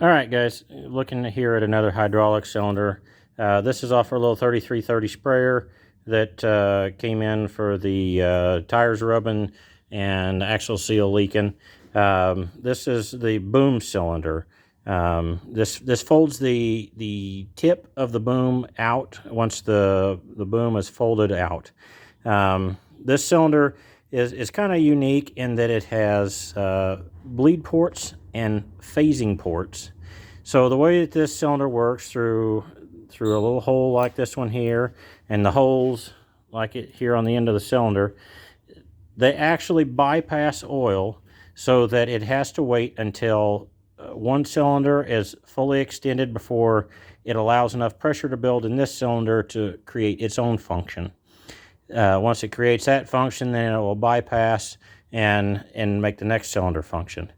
All right, guys, looking here at another hydraulic cylinder. This is off our little 3330 sprayer that came in for the tires rubbing and axle seal leaking. This is the boom cylinder. This folds the tip of the boom out once the boom is folded out. This cylinder is kind of unique in that it has bleed ports and phasing ports. So the way that this cylinder works through a little hole like this one here, and the holes like it here on the end of the cylinder, they actually bypass oil so that it has to wait until one cylinder is fully extended before it allows enough pressure to build in this cylinder to create its own function. Once it creates that function, then it will bypass and make the next cylinder function.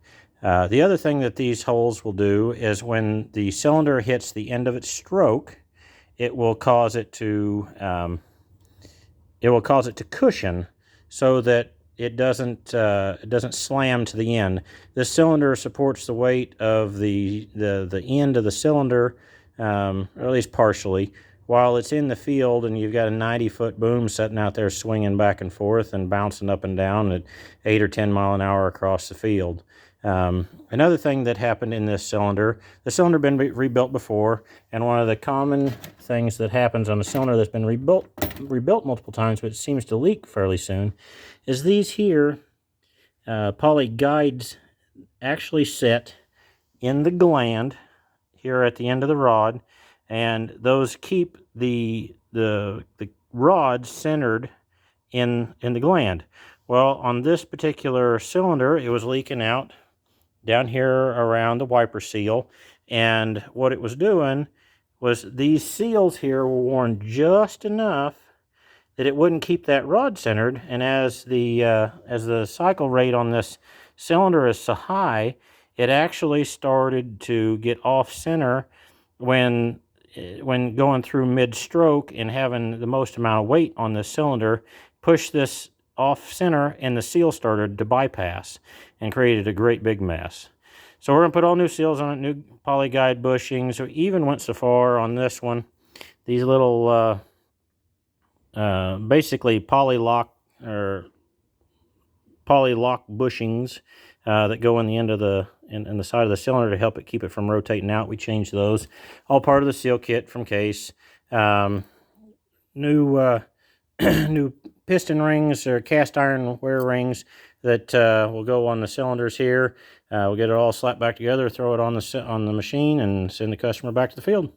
The other thing that these holes will do is when the cylinder hits the end of its stroke, it will cause it to cushion so that it doesn't slam to the end. This cylinder supports the weight of the end of the cylinder, or at least partially, while it's in the field, and you've got a 90-foot boom sitting out there swinging back and forth and bouncing up and down at 8 or 10 mile an hour across the field. Another thing that happened in this cylinder, the cylinder had been rebuilt before, and one of the common things that happens on a cylinder that's been rebuilt multiple times, but it seems to leak fairly soon, is these here poly guides actually set in the gland here at the end of the rod, and those keep the rod centered in the gland. Well, on this particular cylinder, it was leaking out down here around the wiper seal, and what it was doing was these seals here were worn just enough that it wouldn't keep that rod centered, and as the cycle rate on this cylinder is so high, it actually started to get off center when going through mid-stroke and having the most amount of weight on this cylinder, pushed this off center, and the seal started to bypass and created a great big mess. So we're going to put all new seals on it, new poly guide bushings. We even went so far on this one, these little basically poly lock bushings that go in the end of the in the side of the cylinder to help it keep it from rotating out. We changed those, all part of the seal kit from Case. New new piston rings or cast iron wear rings that will go on the cylinders here. We'll get it all slapped back together, throw it on the machine, and send the customer back to the field.